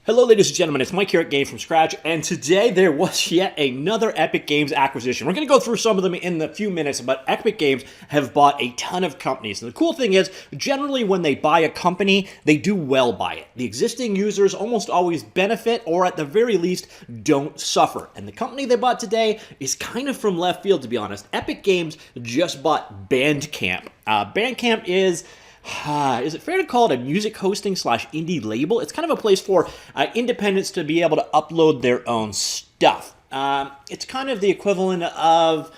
Hello ladies and gentlemen, it's Mike here at Game From Scratch, and today there was yet another Epic Games acquisition. We're going to go through some of them in a few minutes, but Epic Games have bought a ton of companies. And the cool thing is, generally when they buy a company, they do well by it. The existing users almost always benefit, or at the very least, don't suffer. And the company they bought today is kind of from left field, to be honest. Epic Games just bought Bandcamp. Bandcamp is it fair to call it a music hosting / indie label? It's kind of a place for independents to be able to upload their own stuff. It's kind of the equivalent of,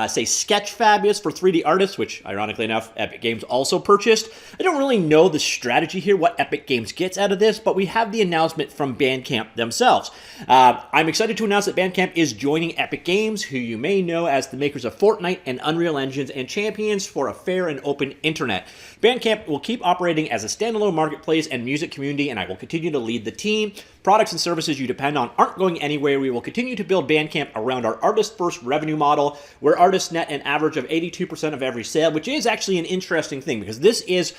say, Sketchfab is for 3D artists, which, ironically enough, Epic Games also purchased. I don't really know the strategy here, what Epic Games gets out of this, but we have the announcement from Bandcamp themselves. I'm excited to announce that Bandcamp is joining Epic Games, who you may know as the makers of Fortnite and Unreal Engines and champions for a fair and open internet. Bandcamp will keep operating as a standalone marketplace and music community, and I will continue to lead the team. Products and services you depend on aren't going anywhere. We will continue to build Bandcamp around our artist-first revenue model, where artists net an average of 82% of every sale, which is actually an interesting thing, because this is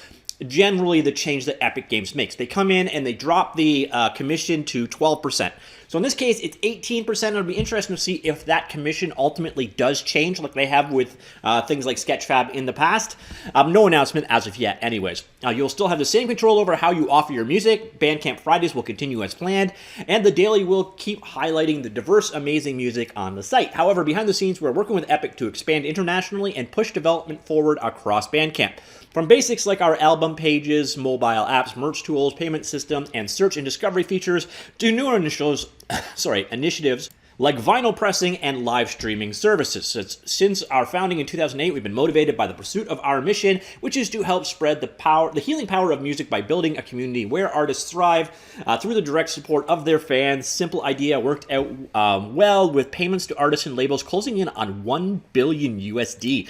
generally the change that Epic Games makes. They come in and they drop the commission to 12%. So in this case, it's 18%. It'll be interesting to see if that commission ultimately does change, like they have with things like Sketchfab in the past. No announcement as of yet, anyways. You'll still have the same control over how you offer your music. Bandcamp Fridays will continue as planned, and the daily will keep highlighting the diverse, amazing music on the site. However, behind the scenes, we're working with Epic to expand internationally and push development forward across Bandcamp. From basics like our album pages, mobile apps, merch tools, payment system, and search and discovery features, to newer initiatives like vinyl pressing and live streaming services. Since our founding in 2008, we've been motivated by the pursuit of our mission, which is to help spread the healing power of music by building a community where artists thrive through the direct support of their fans. Simple idea worked out well, with payments to artists and labels closing in on 1 billion USD.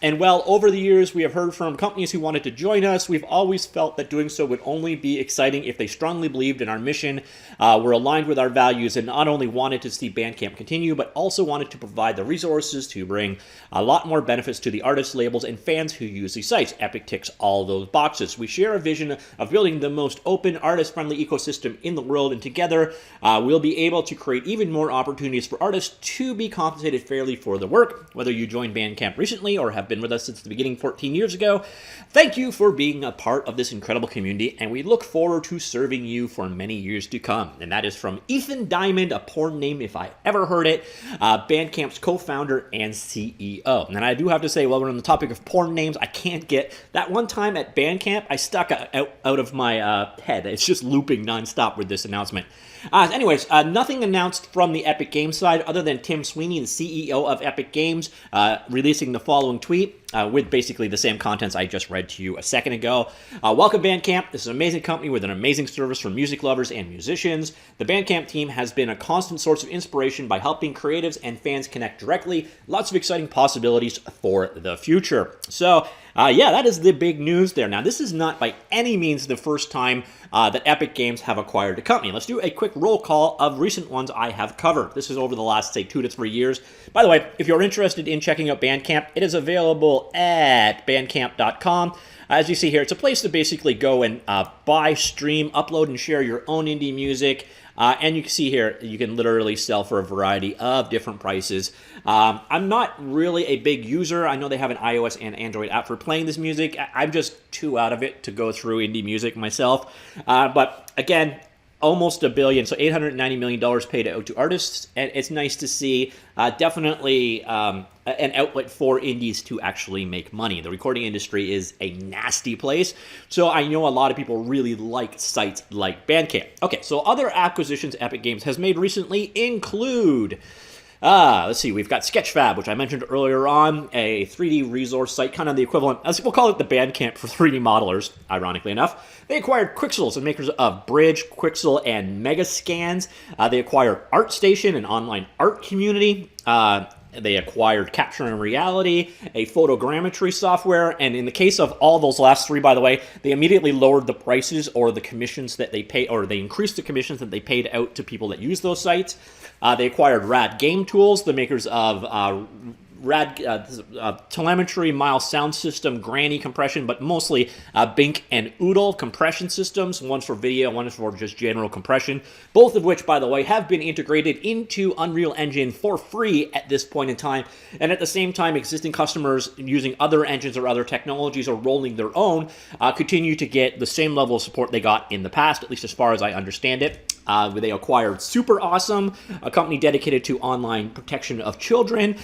And well, over the years, we have heard from companies who wanted to join us. We've always felt that doing so would only be exciting if they strongly believed in our mission, were aligned with our values, and not only wanted to see Bandcamp continue, but also wanted to provide the resources to bring a lot more benefits to the artists, labels, and fans who use these sites. Epic ticks all those boxes. We share a vision of building the most open, artist-friendly ecosystem in the world, and together we'll be able to create even more opportunities for artists to be compensated fairly for the work. Whether you joined Bandcamp recently or have been with us since the beginning 14 years ago, thank you for being a part of this incredible community, and we look forward to serving you for many years to come. And that is from Ethan Diamond, a porn name if I ever heard it, Bandcamp's co-founder and CEO. And I do have to say, while we're on the topic of porn names, I can't get that one time at Bandcamp, I stuck out of my head. It's just looping nonstop with this announcement. Anyways, nothing announced from the Epic Games side other than Tim Sweeney, the CEO of Epic Games, releasing the following tweet with basically the same contents I just read to you a second ago. Welcome Bandcamp. This is an amazing company with an amazing service for music lovers and musicians. The Bandcamp team has been a constant source of inspiration by helping creatives and fans connect directly. Lots of exciting possibilities for the future. So, yeah, that is the big news there. Now, this is not by any means the first time that Epic Games have acquired a company. Let's do a quick roll call of recent ones I have covered. This is over the last, say, 2 to 3 years. By the way, if you're interested in checking out Bandcamp, it is available at bandcamp.com. As you see here, it's a place to basically go and buy, stream, upload, and share your own indie music. And you can see here, you can literally sell for a variety of different prices. I'm not really a big user. I know they have an iOS and Android app for playing this music. I'm just too out of it to go through indie music myself. But again, almost $1 billion, so $890 million paid out to artists, and it's nice to see definitely an outlet for indies to actually make money. The recording industry is a nasty place, so I know a lot of people really like sites like Bandcamp. Okay, so other acquisitions Epic Games has made recently include... let's see, we've got Sketchfab, which I mentioned earlier on, a 3D resource site, kind of the equivalent, as we'll call it the Bandcamp for 3D modelers, ironically enough. They acquired Quixel, the makers of Bridge, Quixel, and Megascans. They acquired ArtStation, an online art community. They acquired Capture and Reality, a photogrammetry software, and in the case of all those last three, by the way, they immediately lowered the prices or the commissions that they pay, or they increased the commissions that they paid out to people that use those sites. They acquired Rad Game Tools, the makers of rad telemetry, miles sound system, granny compression, but mostly Bink and Oodle compression systems. One's for video, one is for just general compression. Both of which, by the way, have been integrated into Unreal Engine for free at this point in time. And at the same time, existing customers using other engines or other technologies or rolling their own continue to get the same level of support they got in the past, at least as far as I understand it. They acquired Super Awesome, a company dedicated to online protection of children.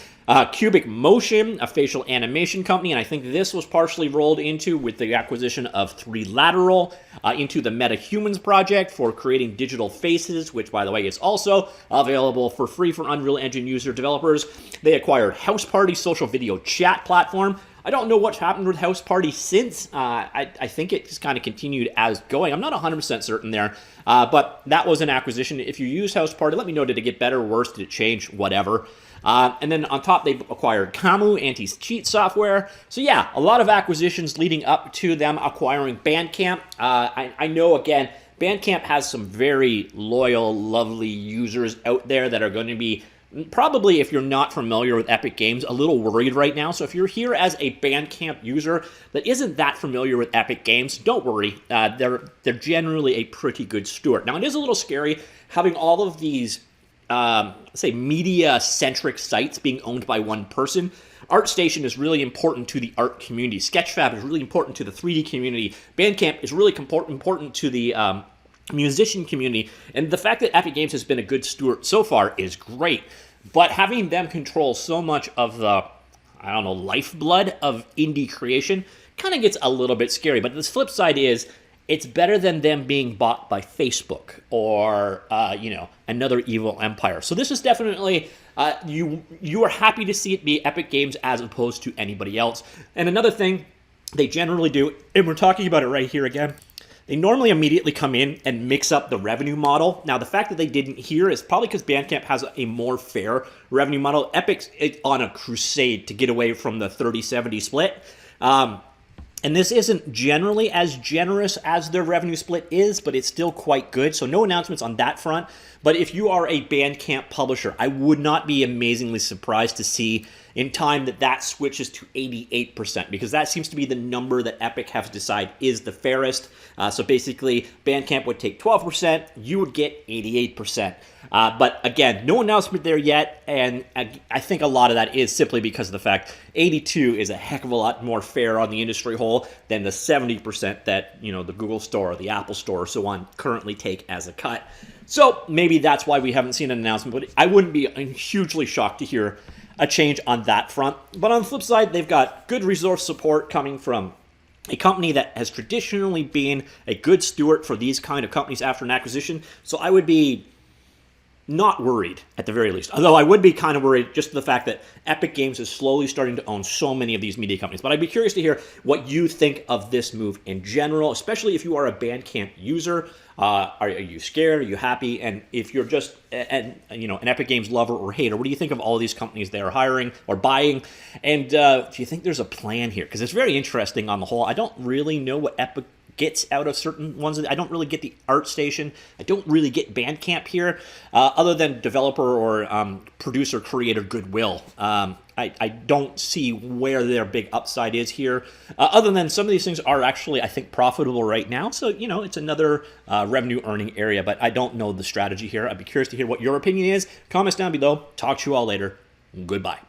Cubic Motion, a facial animation company, and I think this was partially rolled into with the acquisition of 3 Lateral into the MetaHumans project for creating digital faces, which, by the way, is also available for free for Unreal Engine user developers. They acquired Houseparty, social video chat platform. I don't know what's happened with Houseparty since. I think it just kind of continued as going. I'm not 100% certain there, but that was an acquisition. If you use Houseparty, let me know, did it get better, worse, did it change, whatever. And then on top, they acquired Camu, anti-cheat software. So yeah, a lot of acquisitions leading up to them acquiring Bandcamp. I know, again, Bandcamp has some very loyal, lovely users out there that are going to be probably, if you're not familiar with Epic Games, a little worried right now. So if you're here as a Bandcamp user that isn't that familiar with Epic Games, don't worry. They're generally a pretty good steward. Now, it is a little scary having all of these, say, media-centric sites being owned by one person. ArtStation is really important to the art community. Sketchfab is really important to the 3D community. Bandcamp is really important to the musician community. And the fact that Epic Games has been a good steward so far is great. But having them control so much of the, I don't know, lifeblood of indie creation kind of gets a little bit scary. But the flip side is, it's better than them being bought by Facebook or, another evil empire. So this is definitely, you are happy to see it be Epic Games as opposed to anybody else. And another thing they generally do, and we're talking about it right here again, they normally immediately come in and mix up the revenue model. Now, the fact that they didn't here is probably because Bandcamp has a more fair revenue model. Epic's on a crusade to get away from the 30-70 split. And this isn't generally as generous as their revenue split is, but it's still quite good. So no announcements on that front. But if you are a Bandcamp publisher, I would not be amazingly surprised to see in time that switches to 88%, because that seems to be the number that Epic has decided is the fairest. So basically, Bandcamp would take 12%, you would get 88%. But again, no announcement there yet, and I think a lot of that is simply because of the fact 82 is a heck of a lot more fair on the industry whole than the 70% that, the Google Store or the Apple Store or so on currently take as a cut. So maybe that's why we haven't seen an announcement, but I wouldn't be hugely shocked to hear a change on that front. But on the flip side, they've got good resource support coming from a company that has traditionally been a good steward for these kind of companies after an acquisition. So I would be not worried, at the very least. Although I would be kind of worried just the fact that Epic Games is slowly starting to own so many of these media companies. But I'd be curious to hear what you think of this move in general, especially if you are a Bandcamp user. Are you scared? Are you happy? And if you're just an Epic Games lover or hater, what do you think of all these companies they are hiring or buying? And do you think there's a plan here? Because it's very interesting on the whole. I don't really know what Epic gets out of certain ones. I don't really get the ArtStation. I don't really get Bandcamp here, other than developer or producer creator goodwill. I don't see where their big upside is here, other than some of these things are actually, I think, profitable right now. So, it's another revenue earning area, but I don't know the strategy here. I'd be curious to hear what your opinion is. Comments down below. Talk to you all later. Goodbye.